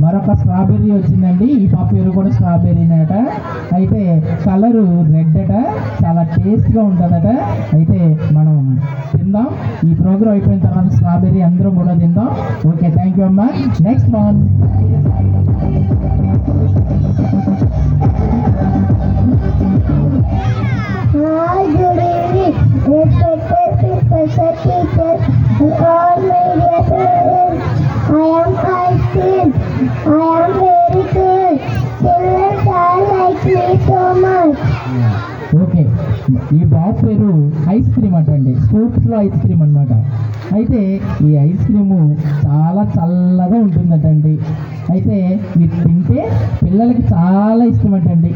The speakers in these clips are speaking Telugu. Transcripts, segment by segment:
మరొక స్ట్రాబెర్రీ వచ్చిందండి. ఈ పాప పేరు కూడా స్ట్రాబెర్రీనట. అయితే కలరు రెడ్ అట, చాలా టేస్ట్గా ఉంటుందట. అయితే మనం తిందాం. ఈ ప్రోగ్రామ్ అయిపోయిన తర్వాత స్ట్రాబెర్రీ అందరం కూడా తిందాం. ఓకే, థ్యాంక్ యూ అమ్మా. Next one. Hi, good evening, respected professor, teachers, and all my dear parents. I am Aishin. I am very good. Children all like me so much. Okay, ఈ బాబు పేరు ఐస్ క్రీమ్ అంటండి. స్కూప్స్లో ఐస్ క్రీమ్ అనమాట. అయితే ఈ ఐస్ క్రీము చాలా చల్లగా ఉంటుందటండి. అయితే ఇది తింటే పిల్లలకి చాలా ఇష్టం అంటండి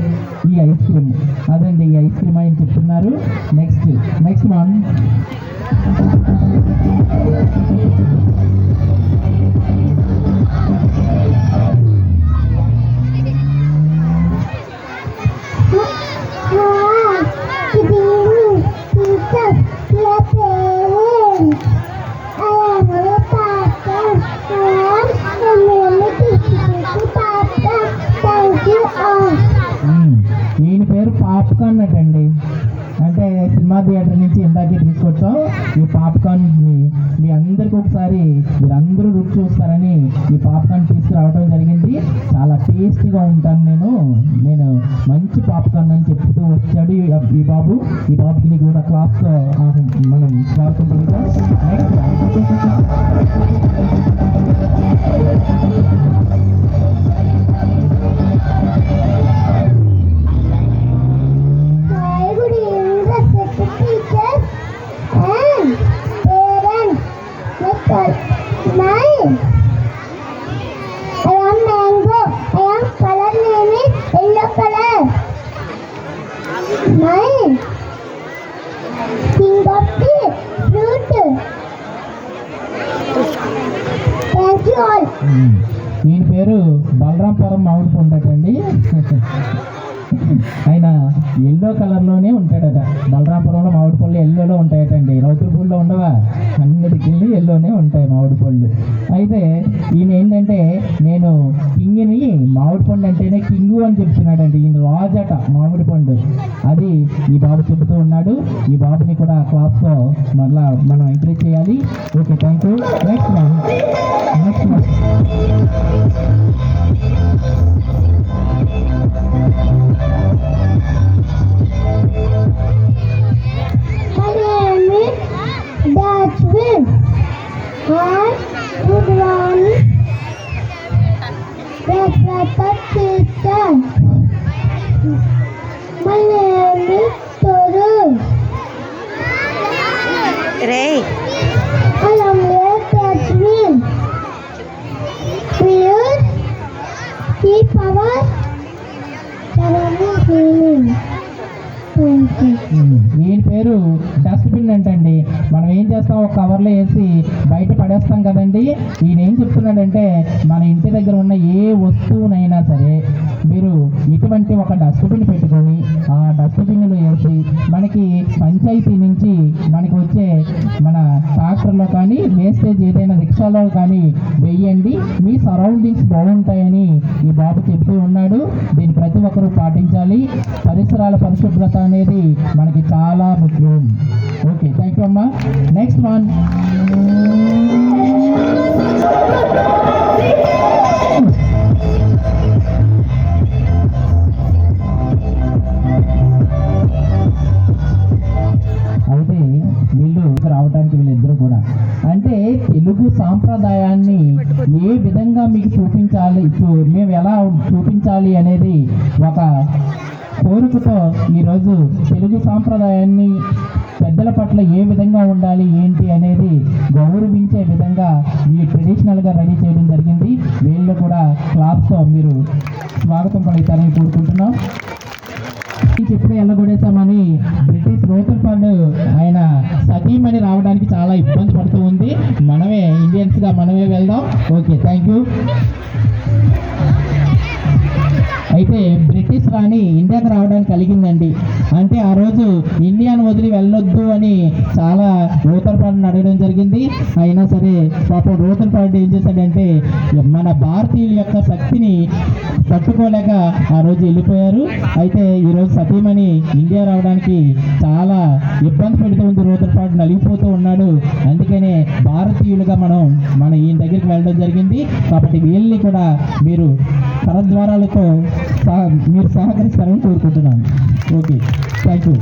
ఈ ఐస్ క్రీమ్. అదండి ఈ ఐస్ క్రీమ్ అని చెప్తున్నారు. Next one. ఈయన పేరు పాప్కార్న్ అటండి. అంటే సినిమా థియేటర్ నుంచి ఇందాకే తీసుకొచ్చాం. ఈ పాప్కార్న్ని మీ అందరికీ ఒకసారి మీరందరూ రుచి చూస్తారని ఈ పాప్కార్న్ తీసుకురావడం జరిగింది. చాలా టేస్టీగా ఉంటాను నేను మంచి పాప్కార్న్ అని చెప్తూ వచ్చాడు ఈ బాబు. ఈ బాబుకి కూడా క్లాస్తో మనం స్వాగతం పలుకుతాం. ఈయన పేరు బలరాంపురం మామిడి పొండటండి. ఆయన ఎల్లో కలర్లోనే ఉంటాడట. బలరాంపురంలో మామిడి పళ్ళు ఎల్లోలో ఉంటాయటండి. రౌతుపూల్లో ఉండవా, అన్నిటికి ఎల్లోనే ఉంటాయి మామిడి పళ్ళు. అయితే ఈయన ఏంటంటే నేను కింగ్ని, మామిడి పండు అంటేనే కింగు అని చెప్తున్నాడండి. ఈయన రాజట మామిడి పండు. అది ఈ బాబు చెబుతూ ఉన్నాడు. ఈ బాబుని కూడా క్లాస్తో మళ్ళా మనం ఎంకరేజ్ చేయాలి. Okay, thank you. Next one. ఈయన పేరు డస్ట్బిన్ అంటండి. మనం ఏం చేస్తాం, ఒక కవర్లో వేసి బయట పడేస్తాం కదండి. ఈయన ఏం చెప్తున్నాడంటే మన ఇంటి దగ్గర ఉన్న ఏ వస్తువునైనా సరే మీరు ఇటువంటి ఒక డస్ట్బిన్ పెట్టుకొని ఆ డస్ట్బిన్లో వేసి మనకి పంచాయతీ నుంచి మనకి వచ్చే మన ట్రాక్టర్లో కానీ వేస్టేజ్ ఏదైనా రిక్షాలో కానీ వెయ్యండి. మీ సరౌండింగ్స్ బాగుంటాయని ఈ బాబు చెప్తూ ఉన్నాడు. దీన్ని ప్రతి ఒక్కరూ పాటించాలి. పరిసరాల పరిశుభ్రత అనేది మనకి చాలా ముఖ్యం. ఓకే, థ్యాంక్ యూ అమ్మా. Next one. అయితే రావడానికి వీళ్ళిద్దరూ కూడా అంటే తెలుగు సాంప్రదాయాన్ని ఏ విధంగా మీకు చూపించాలి, మేము ఎలా చూపించాలి అనేది ఒక కోరికతో ఈరోజు తెలుగు సాంప్రదాయాన్ని పెద్దల పట్ల ఏ విధంగా ఉండాలి ఏంటి అనేది గౌరవించే విధంగా ఈ ట్రెడిషనల్గా రెడీ చేయడం జరిగింది. వీళ్ళు కూడా క్లాస్తో మీరు స్వాగతం పలుకుతారని కోరుకుంటున్నాం. ఎప్పుడే ఎల్లగొడేసామని బ్రిటిష్ రూతర్ఫర్డ్ ఆయన సతీమణి రావడానికి చాలా ఇబ్బంది పడుతూ ఉంది. మనమే ఇండియా ఇండియన్స్గా మనమే వెళ్దాం. Okay, thank you. అయితే బ్రిటిష్ రాణి ఇండియాకి రావడానికి కలిగిందండి. అంటే ఆ రోజు ఇండియాను వదిలి వెళ్ళొద్దు అని చాలా రూతర్పాడుని అడగడం జరిగింది. అయినా సరే పాపం రూతర్పాడు ఏం చేశాడంటే మన భారతీయుల యొక్క శక్తిని తట్టుకోలేక ఆ రోజు వెళ్ళిపోయారు. అయితే ఈరోజు సతీమణి ఇండియా రావడానికి చాలా ఇబ్బంది పెడుతూ ఉంది, రూతర్పాడు నలిగిపోతూ ఉన్నాడు. అందుకనే భారతీయులుగా మన ఈయన దగ్గరికి వెళ్ళడం జరిగింది. కాబట్టి వీళ్ళని కూడా మీరు పరద్వారాలతో మీరు సహకరిస్తారని కోరుకుంటున్నాను. Okay, thank you.